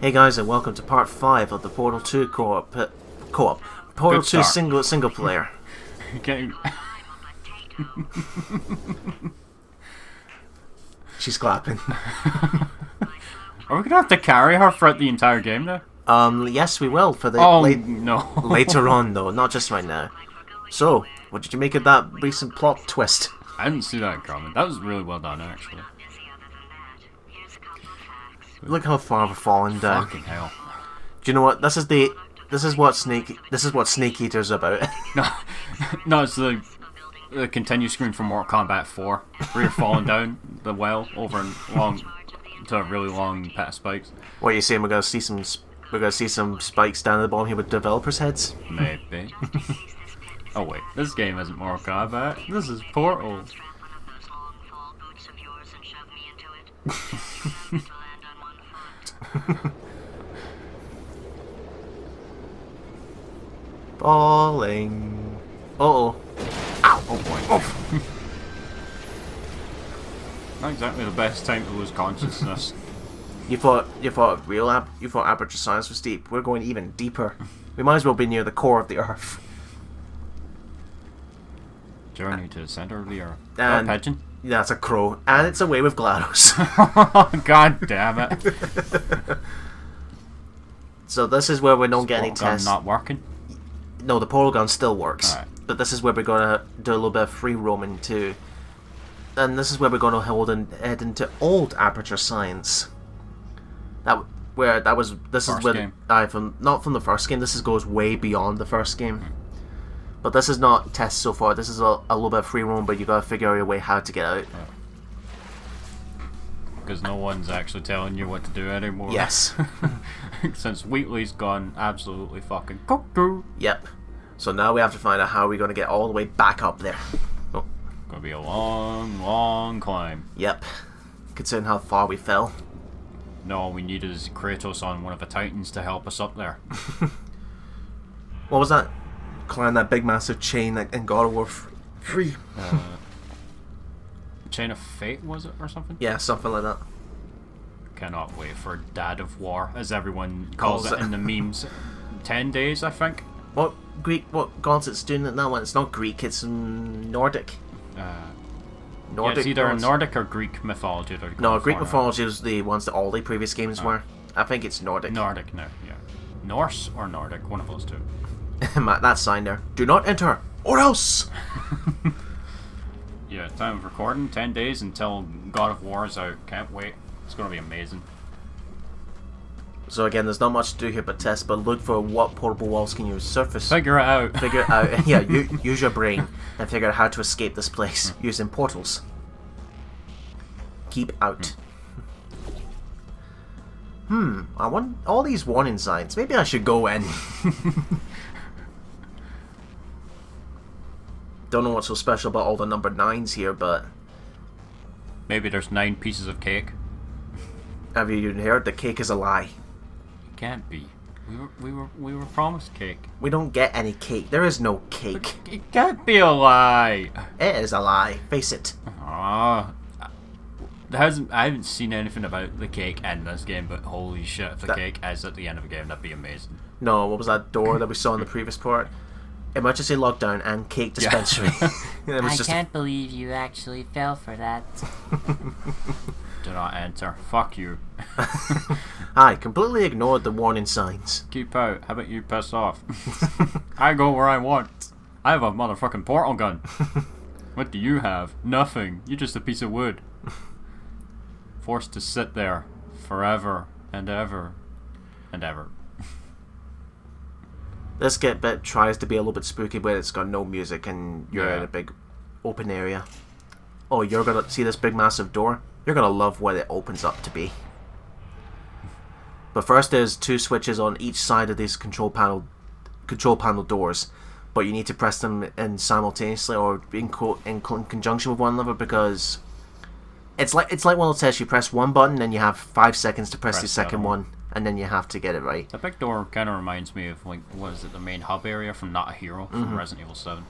Hey guys, and welcome to part 5 of the Portal 2 co-op. Portal 2 single player. Okay. She's clapping. Are we gonna have to carry her throughout the entire game now? Yes we will for the no. later on though, not just right now. So, what did you make of that recent plot twist? I didn't see that coming. That was really well done, actually. Look how far we're falling down. Fucking hell. Do you know what? This is what Snake Eater's about. No, it's the continue screen from Mortal Kombat 4, where you're falling down the well over to a really long pit of spikes. What are you saying? We're gonna see some spikes down at the bottom here with developers' heads? Maybe. Oh wait, this game isn't Mortal Kombat. This is Portal. Falling. Uh-oh. Ow. Oh boy. Oh. Not exactly the best time to lose consciousness. You thought aperture science was deep. We're going even deeper. We might as well be near the core of the Earth. Journey to the center of the Earth. And pigeon? Yeah, it's a crow. And it's away with GLaDOS. God damn it. So this is where we don't get any tests. Not working? No, the portal gun still works. Right. But this is where we're going to do a little bit of free roaming too. And this is where we're going to head into old aperture science. Not from the first game. This goes way beyond the first game. But this is not tests so far. This is a little bit of free roam, but you got to figure out your way how to get out. Because no one's actually telling you what to do anymore. Yes. Since Wheatley's gone absolutely fucking cuckoo. Yep. So now we have to find out how we're going to get all the way back up there. Oh. Gonna be a long, long climb. Yep. Considering how far we fell. No, all we need is Kratos on one of the Titans to help us up there. What was that? Climb that big massive chain in God of War 3. Chain of Fate, was it, or something? Yeah, something like that. Cannot wait for Dad of War, as everyone calls it in the memes. 10 days, I think. What gods it's doing in that one? It's not Greek, it's Nordic. Nordic. Yeah, it's either Nordic or Greek mythology. No, Greek mythology was the ones that all the previous games were. I think it's Nordic. Nordic, no, yeah. Norse or Nordic, one of those two. That sign there. Do not enter, or else! Yeah, time of recording, 10 days until God of War is out. Can't wait. It's going to be amazing. So again, there's not much to do here but test, but look for what portable walls can use. Surface. Figure it out. Figure it out. Yeah, use your brain and figure out how to escape this place using portals. Keep out. I want all these warning signs. Maybe I should go in. Don't know what's so special about all the number 9s here, but maybe there's 9 pieces of cake. Have you heard? The cake is a lie. It can't be. We were promised cake. We don't get any cake. There is no cake. It can't be a lie. It is a lie. Face it. I haven't seen anything about the cake in this game, but holy shit, if the cake is at the end of the game, that'd be amazing. No, what was that door that we saw in the previous part? Emergency lockdown and cake dispensary. Yeah. I can't believe you actually fell for that. Do not enter. Fuck you. I completely ignored the warning signs. Keep out. How about you piss off? I go where I want. I have a motherfucking portal gun. What do you have? Nothing. You're just a piece of wood. Forced to sit there forever and ever and ever. This bit tries to be a little bit spooky, but it's got no music and you're in a big open area. Oh, you're gonna see this big massive door? You're gonna love what it opens up to be. But first there's 2 switches on each side of these control panel doors, but you need to press them in simultaneously or in conjunction with one another, because it's like one of those tests. You press one button and you have 5 seconds to press the second one, and then you have to get it right. The big door kind of reminds me of, like, what is it, the main hub area from Not a Hero from Resident Evil 7.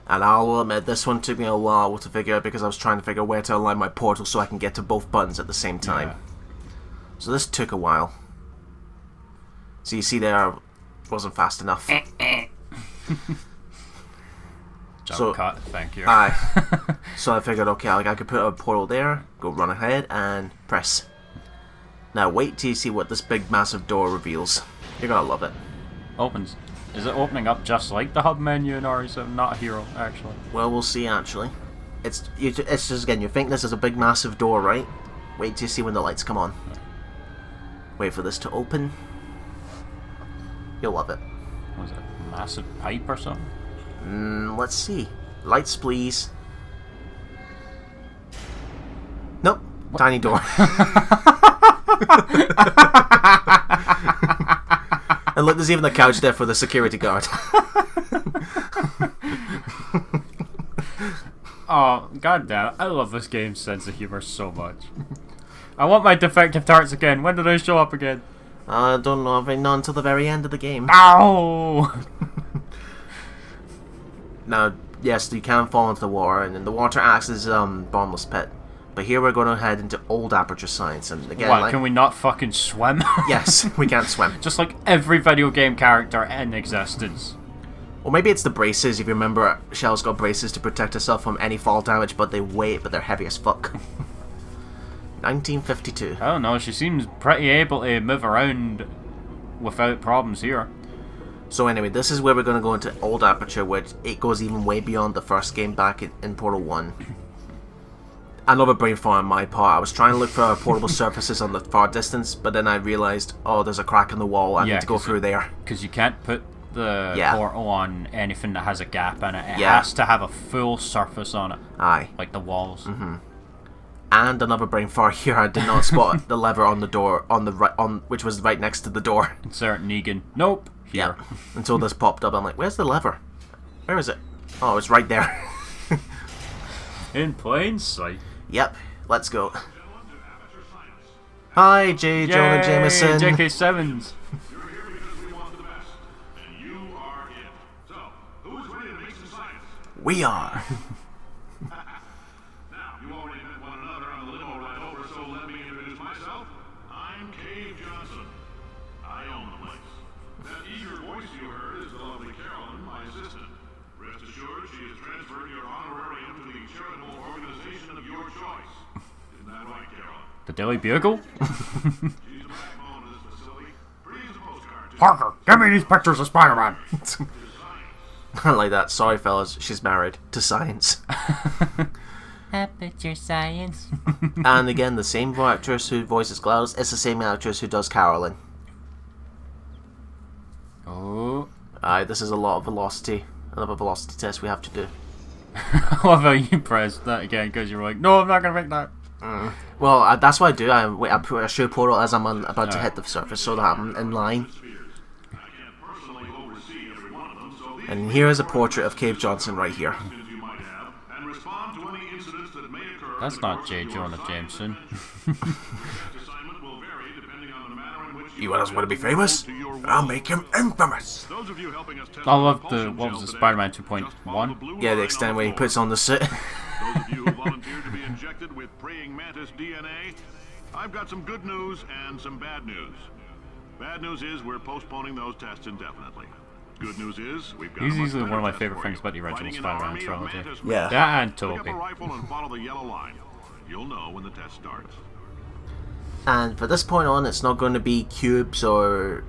And I'll admit, this one took me a while to figure out because I was trying to figure out where to align my portal so I can get to both buttons at the same time. Yeah. So this took a while. So you see there, wasn't fast enough. Jump cut, thank you. Aye. So I figured, okay, like I could put a portal there, go run ahead, and press. Now wait till you see what this big massive door reveals. You're gonna love it. Opens. Is it opening up just like the hub menu, or is it not a hero, actually? Well, we'll see actually. It's just, again, you think this is a big massive door, right? Wait till you see when the lights come on. Wait for this to open. You'll love it. Was it a massive pipe or something? Let's see. Lights, please. Nope. What? Tiny door. And look, there's even a couch there for the security guard. Oh, goddamn! I love this game's sense of humor so much. I want my defective tarts again. When do they show up again? I don't know. I've been on until the very end of the game. Ow! Now, yes, you can fall into the water, and then the water acts as bottomless pit. But here we're going to head into old aperture science, and again, what? like, Can we not fucking swim? Yes, we can't swim. Just like every video game character in existence. Or maybe it's the braces. If you remember, Shell's got braces to protect herself from any fall damage, but they weigh, but they're heavy as fuck. 1952. I don't know. She seems pretty able to move around without problems here. So anyway, this is where we're going to go into old aperture, which it goes even way beyond the first game back in Portal 1. Another brain fart on my part. I was trying to look for portable surfaces on the far distance, but then I realised, oh, there's a crack in the wall. I need to go through there. Because you can't put the portal on anything that has a gap in it. It has to have a full surface on it. Aye. Like the walls. Mm-hmm. And another brain fart here. I did not spot the lever on the door, which was right next to the door. Insert Negan. Nope. Here. Yeah. Until this popped up, I'm like, where's the lever? Where is it? Oh, it's right there. In plain sight. Yep. Let's go. Hi, J. Jonah Jameson. J.K. Simmons. We are. Now, you already met one another on the limo ride over, so let me introduce myself. I'm Cave Johnson. I own the place. That eager voice you heard is the lovely Carolyn, my assistant. Rest assured, she has transferred your honorarium to the charitable organization of your choice. Isn't that right, Carolyn? The Daily Bugle? She's the backbone of this facility. Please a postcard. Parker, give me these pictures of Spider-Man. I like that. Sorry, fellas. She's married to science. Aperture science. And again, the same actress who voices GLaDOS is the same actress who does Carolyn. Oh. Aye, this is a lot of velocity. Another velocity test we have to do. I love how you pressed that again because you were like, no, I'm not going to make that. Well, that's what I do. I show portal as I'm about to hit the surface so that I'm in line. And here is a portrait of Cave Johnson right here. That's not J. Jonah Jameson. You guys want to be famous? I'll make him infamous. I love the, what was it, Spider-Man 2.1? Yeah, the extent where he puts on the suit. Those of you who volunteered to be injected with praying mantis DNA, I've got some good news and some bad news. Bad news is we're postponing those tests indefinitely. Good news is we've got. He's easily one of my favorite things about the original Spider-Man trilogy. Yeah. That and Pick up Tobey. a rifle and follow the yellow line. You'll know when the test starts. And from this point on, it's not going to be cubes or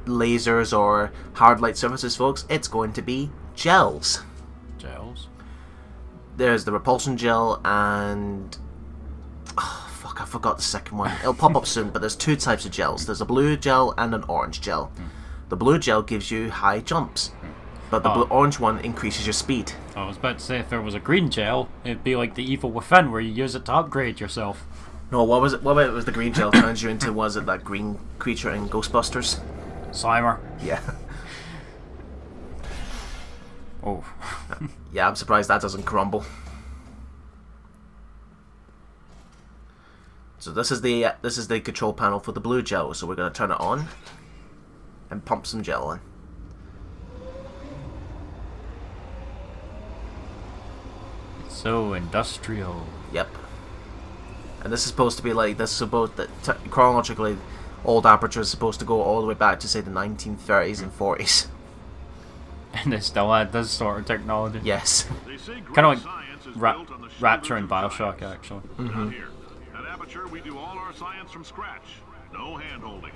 lasers or hard light surfaces, folks. It's going to be gels. Gels? There's the repulsion gel and... oh, fuck, I forgot the second one. It'll pop up soon, but there's two types of gels. There's a blue gel and an orange gel. The blue gel gives you high jumps, but the orange one increases your speed. I was about to say, if there was a green gel, it'd be like the Evil Within, where you use it to upgrade yourself. No, what was it? What about it was the green gel turns you into, was it that green creature in Ghostbusters? Slimer. Yeah. Oh. Yeah, I'm surprised that doesn't crumble. So this is the control panel for the blue gel, so we're going to turn it on and pump some gel in. So industrial. Yep. And this is supposed to be like, this is supposed that chronologically, old Aperture is supposed to go all the way back to say the 1930s and 40s. And they still had this sort of technology. Yes. Kind of like Rapture and Bioshock, actually. Not here. At Aperture, we do all our science from scratch. No hand-holding.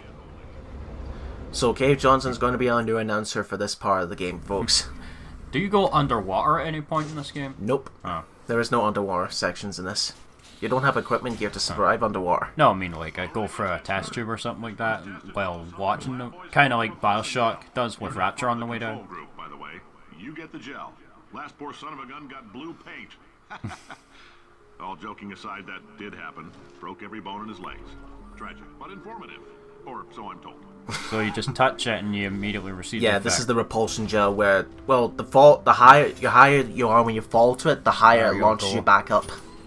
So Cave Johnson's going to be our new announcer for this part of the game, folks. Do you go underwater at any point in this game? Nope. Oh. There is no underwater sections in this. You don't have equipment gear to survive underwater. No, I mean like I go for a test tube or something like that while watching them. Kind of like Bioshock does with Rapture on the way down. Group, by the way. You get the gel. Last poor son of a gun got blue paint. All joking aside, that did happen. Broke every bone in his legs. Tragic, but informative. Or so I'm told. So you just touch it and you immediately receive the Yeah, effect. this is the repulsion gel where, well, the higher you are when you fall to it, the higher There it you launches go. you back up,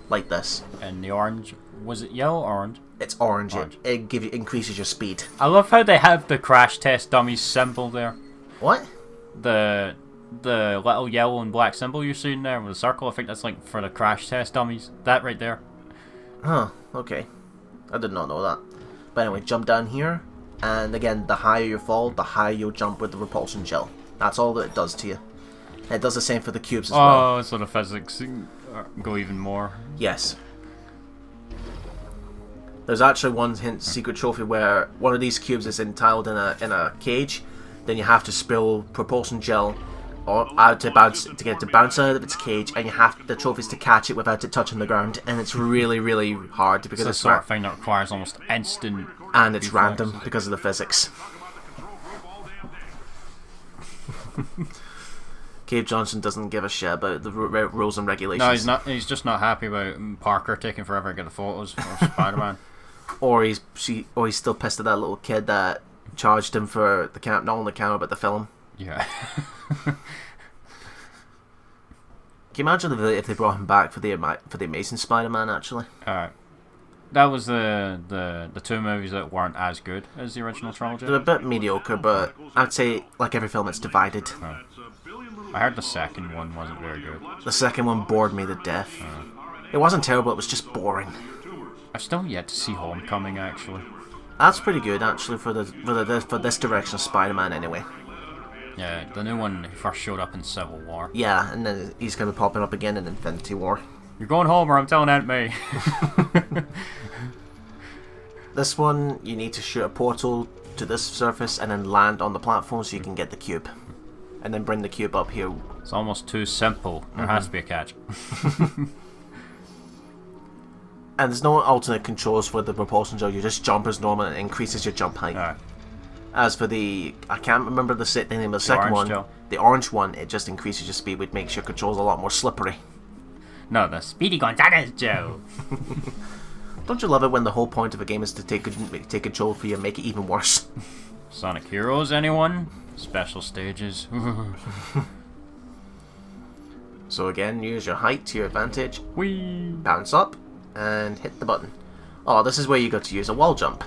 like this. And the orange, was it yellow or orange? It's orange. Orange. It increases your speed. I love how they have the crash test dummies symbol there. What? The little yellow and black symbol you're seeing there with the circle, I think that's like for the crash test dummies. That right there. Huh, okay. I did not know that. But anyway, jump down here, and again, the higher you fall, the higher you'll jump with the repulsion gel. That's all that it does to you. And it does the same for the cubes as well. Oh, so the physics go even more. Yes. There's actually one hint secret trophy where one of these cubes is entangled in a cage. Then you have to spill propulsion gel out to get it to bounce out of its cage, and you have the trophies to catch it without it touching the ground. And it's really, really hard because It's the it's sort of thing that requires almost instant. and it's reflex. random because of the physics. Cave Johnson doesn't give a shit about the rules and regulations. No, he's not. He's just not happy about Parker taking forever to get the photos of Spider-Man. Or he's still pissed at that little kid that charged him for the not only the camera but the film. Yeah. Can you imagine if they brought him back for the Amazing Spider-Man? Actually, Alright. That was the two movies that weren't as good as the original trilogy. they're a bit mediocre, but I'd say like every film, it's divided. I heard the second one wasn't very good. The second one bored me to death. It wasn't terrible; it was just boring. I've still yet to see Homecoming actually. That's pretty good actually for this direction of Spider-Man anyway. Yeah, the new one first showed up in Civil War. Yeah, and then he's gonna be popping up again in Infinity War. You're going home, or I'm telling Aunt May. This one, you need to shoot a portal to this surface and then land on the platform so you can get the cube. And then bring the cube up here. It's almost too simple. There has to be a catch. And there's no alternate controls for the propulsion gel. You just jump as normal and it increases your jump height. Alright. As for I can't remember the name of the second orange one. gel. The orange one, it just increases your speed, which makes your controls a lot more slippery. No, the Speedy Gonzalez Joe. Don't you love it when the whole point of a game is to take control for you and make it even worse? Sonic Heroes, anyone? Special stages. So again, use your height to your advantage. Whee! Bounce up and hit the button. Oh, this is where you got to use a wall jump.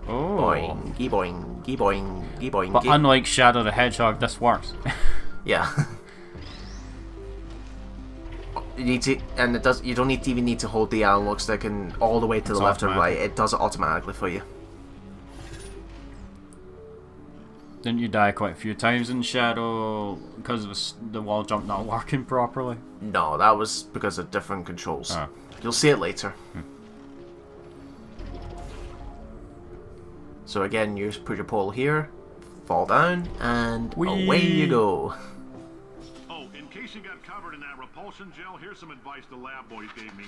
Oh. Boing, boing, boing, boing. But unlike Shadow the Hedgehog, this works. Yeah. You need to, and it does. You don't even need to hold the analog stick and all the way to the left or right. It does it automatically for you. Didn't you die quite a few times in Shadow because of the wall jump not working properly? No, that was because of different controls. Oh. You'll see it later. So again, you just put your pole here, fall down, and Whee! away you go. Oh, in case you got covered in that repulsion gel, here's some advice the lab boys gave me.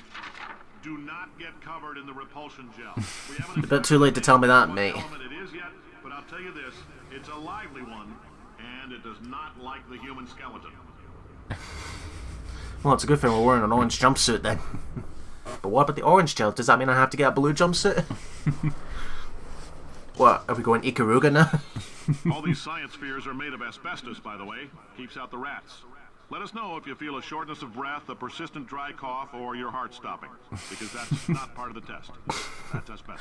Do not get covered in the repulsion gel. We haven't A bit too late to tell me that, what mate. element it is yet, but I'll tell you this, it's a lively one, and it does not like the human skeleton. Well, it's a good thing we're wearing an orange jumpsuit then. But what about the orange gel? Does that mean I have to get a blue jumpsuit? What, are we going Ikaruga now? All these science spheres are made of asbestos, by the way. Keeps out the rats. Let us know if you feel a shortness of breath, a persistent dry cough, or your heart stopping, because that's not part of the test. That's asbestos.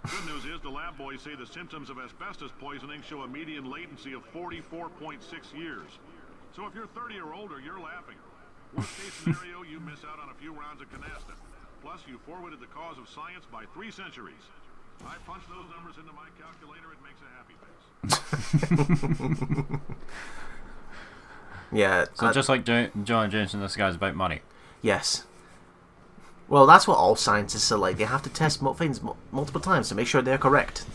Good news is the lab boys say the symptoms of asbestos poisoning show a median latency of 44.6 years. So if you're 30 or older, you're laughing. Worst case scenario, you miss out on a few rounds of canasta. Plus, you forwarded the cause of science by 3 centuries. I punch those numbers into my calculator, it makes a happy face. Yeah. So just like John Jameson, this guy's about money. Yes. Well, that's what all scientists are like. They have to test things multiple times to make sure they're correct.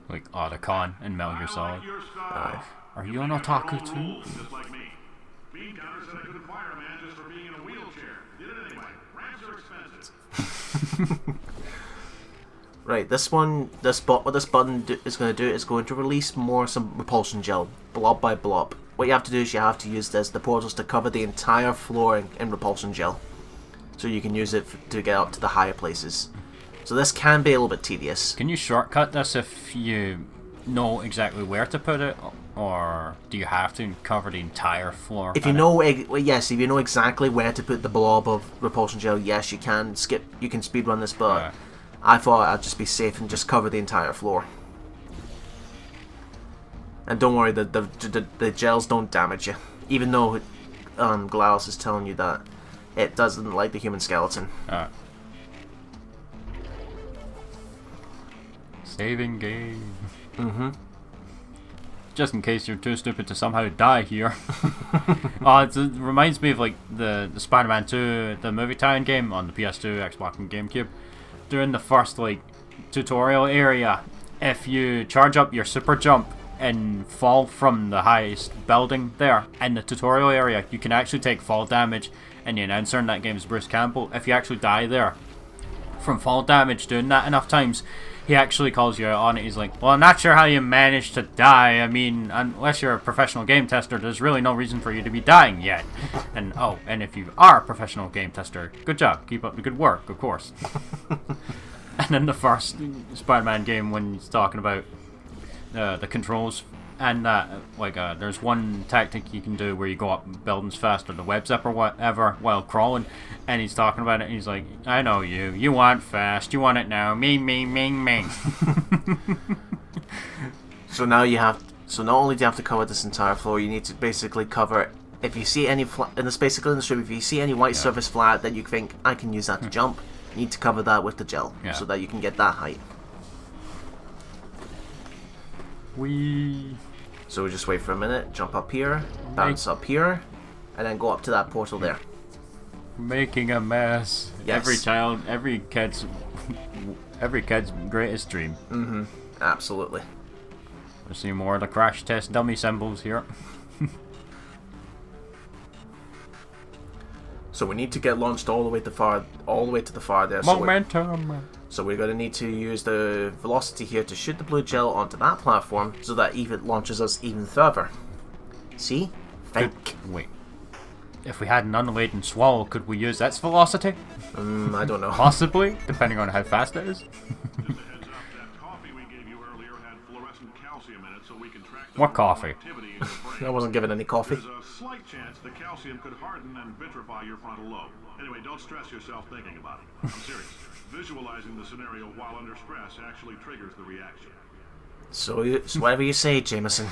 Like Otacon and Metal Gear Solid. Like your style. Are you an otaku too? Rules, just like me. Bean counter said I couldn't fire a man just for being in a wheelchair. Did it anyway. Ramps are expensive. Right, what this button is going to do is going to release some repulsion gel, blob by blob. What you have to do is you have to use the portals to cover the entire floor in repulsion gel, so you can use it to get up to the higher places. So this can be a little bit tedious. Can you shortcut this if you know exactly where to put it, or do you have to cover the entire floor? If you know, yes, if you know exactly where to put the blob of repulsion gel, yes, you can speedrun this, but Yeah. I thought I'd just be safe and just cover the entire floor. And don't worry, the gels don't damage you, even though GLaDOS is telling you that it doesn't like the human skeleton. Saving game. Mm-hmm. Just in case you're too stupid to somehow die here. It reminds me of like the Spider-Man 2, the movie tie-in game on the PS2, Xbox, and GameCube. During the first like tutorial area, if you charge up your super jump and fall from the highest building there in the tutorial area, you can actually take fall damage, and the announcer in that game is Bruce Campbell. If you actually die there from fall damage doing that enough times, he actually calls you out on it. He's like, well, I'm not sure how you managed to die. I mean, unless you're a professional game tester, there's really no reason for you to be dying yet. And and if you are a professional game tester, good job. Keep up the good work, of course. And then the first Spider-Man game, when he's talking about the controls, and there's one tactic you can do where you go up buildings faster, the web zip or whatever, while crawling, and he's talking about it, and he's like, I know you want fast, you want it now, me. So now so not only do you have to cover this entire floor, you need to basically cover, if you see any, in the Space Industry, if you see any white surface flat that you think, I can use that to jump, you need to cover that with the gel, so that you can get that height. So we just wait for a minute, jump up here, bounce up here, and then go up to that portal there. Making a mess. Yes. Every kid's greatest dream. Mm-hmm. Absolutely. We'll see more of the crash test dummy symbols here. So we need to get launched all the way to the far there. Momentum. So we're going to need to use the velocity here to shoot the blue gel onto that platform, so that it launches us even further. See? Think. Wait. If we had an unladen swallow, could we use its velocity? I don't know. Possibly, depending on how fast it is. Just a heads up, that coffee we gave you earlier had fluorescent calcium in it, so we can track the What coffee? activity in your brain. I wasn't given any coffee. There's a slight chance the calcium could harden and vitrify your frontal lobe. Anyway, don't stress yourself thinking about it. I'm serious. Visualizing the scenario while under stress actually triggers the reaction. So whatever you say, Jameson.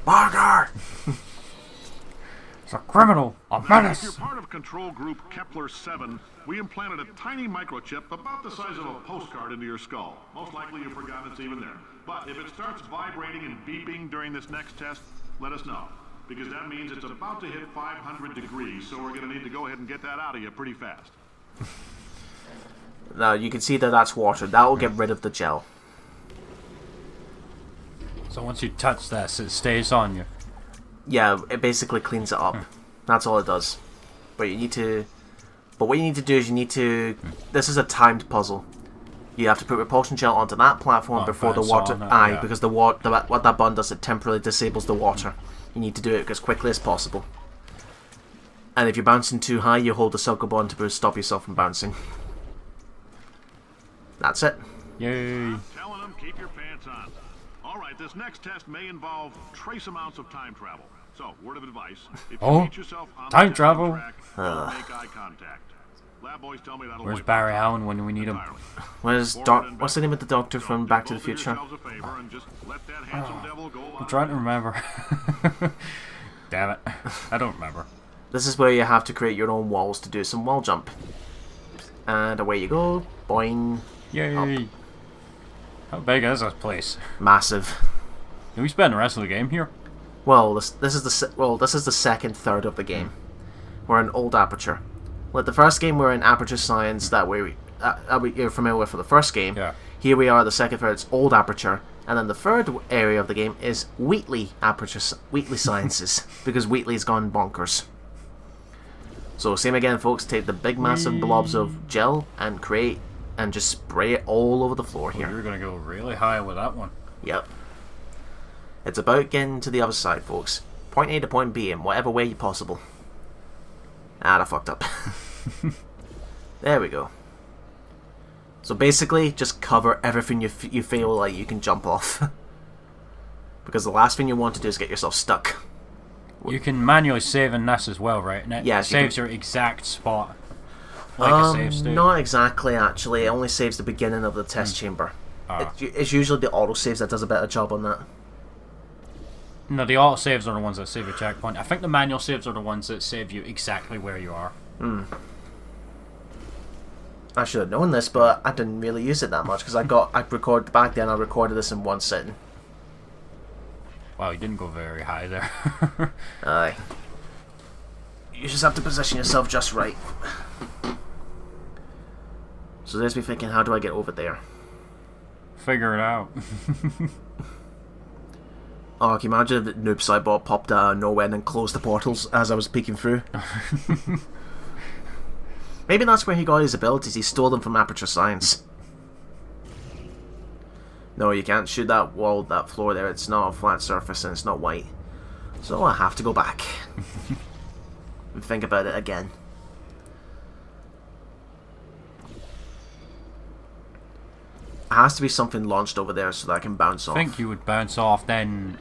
Barger! It's a criminal, a If menace. you're part of control group Kepler-7, we implanted a tiny microchip about the size of a postcard into your skull. Most likely you've forgotten it's even there. But if it starts vibrating and beeping during this next test, let us know. Because that means it's about to hit 500 degrees, so we're going to need to go ahead and get that out of you pretty fast. Now you can see that that's water. That will get rid of the gel. So once you touch this, it stays on you. Yeah, it basically cleans it up. That's all it does. But what you need to do is this is a timed puzzle. You have to put repulsion gel onto that platform before the water. Because what that button does, it temporarily disables the water. You need to do it as quickly as possible. And if you're bouncing too high, you hold the circle button to stop yourself from bouncing. That's it. Yay. I'm telling them, keep your pants on. All right, this next test may involve trace amounts of time travel. So, word of advice: if you meet yourself on time the travel. track, don't make eye contact. Lab boys tell me that'll Where's wipe Barry out Allen when we need him? entirely. What's the name of the doctor from Back to the Future? I'm trying to remember. Damn it. I don't remember. This is where you have to create your own walls to do some wall jump. And away you go. Boing. Yay! Up. How big is this place? Massive. Do we spend the rest of the game here? Well, this is the second third of the game. We're in Old Aperture. Like the first game, we're in Aperture Science. That way, you're familiar with for the first game. Yeah. Here we are, the second third. It's Old Aperture, and then the third area of the game is Wheatley Sciences because Wheatley's gone bonkers. So same again, folks. Take the big massive blobs of gel and create and just spray it all over the floor here. You're gonna go really high with that one. Yep. It's about getting to the other side, folks. Point A to point B in whatever way possible. Ah, I fucked up. There we go. So basically, just cover everything you feel like you can jump off. Because the last thing you want to do is get yourself stuck. You can manually save in this as well, right? And it Yes, you saves your exact spot. Like a save state. Not exactly, actually. It only saves the beginning of the test chamber. It's usually the autosaves that does a better job on that. No, the auto saves are the ones that save your checkpoint. I think the manual saves are the ones that save you exactly where you are. I should have known this, but I didn't really use it that much because I recorded back then. I recorded this in one sitting. Wow, you didn't go very high there. Aye. You just have to position yourself just right. So there's me thinking, how do I get over there? Figure it out. Oh, can you imagine if Noob Sidebot popped out of nowhere and then closed the portals as I was peeking through? Maybe that's where he got his abilities. He stole them from Aperture Science. No, you can't shoot that wall, that floor there. It's not a flat surface and it's not white. So I have to go back. And think about it again. It has to be something launched over there so that I can bounce off. I think you would bounce off then.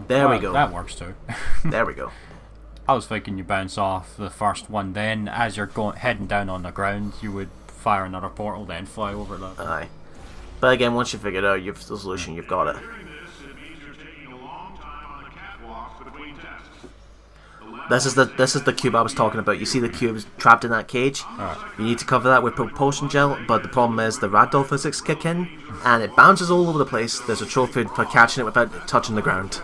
There we go. That works too. There we go. I was thinking you bounce off the first one, then as you're heading down on the ground, you would fire another portal, then fly over that. Aye. But again, once you figure it out, you've the solution, you've got it. Doing this, it means you're taking a long time on the catwalks between tests. This is the cube I was talking about. You see the cube trapped in that cage? You need to cover that with propulsion gel, but the problem is the ragdoll physics kick in, and it bounces all over the place. There's a trophy for catching it without touching the ground.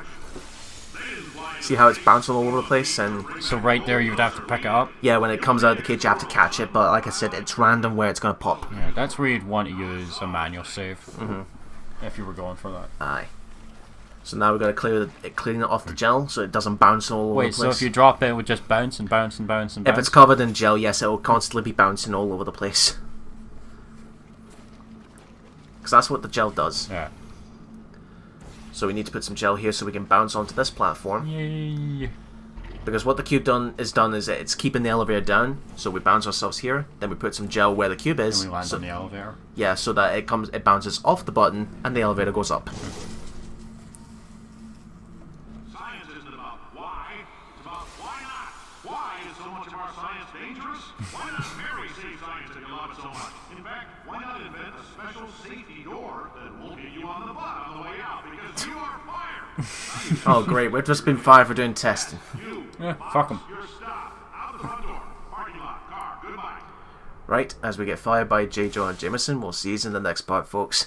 See how it's bouncing all over the place? And So right there, you would have to pick it up. yeah, when it comes out of the cage, you have to catch it, but like I said, it's random where it's going to pop. Yeah, that's where you'd want to use a manual save if you were going for that. Aye. So now we've got to clean it off the gel so it doesn't bounce all over the Wait, place. so if you drop it, it would just bounce and bounce and bounce and bounce? If it's covered in gel, yes, it will constantly be bouncing all over the place. Because that's what the gel does. Yeah. So we need to put some gel here so we can bounce onto this platform. Yay. Because what the cube is it's keeping the elevator down. So we bounce ourselves here, then we put some gel where the cube is. And we land so, on the elevator. yeah, so that it bounces off the button and the elevator goes up. Science isn't about why, it's about why not. Why is so much of our science dangerous? Why not marry safe science if you love it so much? In fact, why not invent a special safety door that won't hit you on the butt on the way out because you are fired? Oh great, we've just been fired for doing testing. You, Yeah, fuck 'em. You're stopped. Out the front door. Parking lot. Car. Goodbye. Right, as we get fired by J. Jonah Jameson, we'll see you in the next part, folks.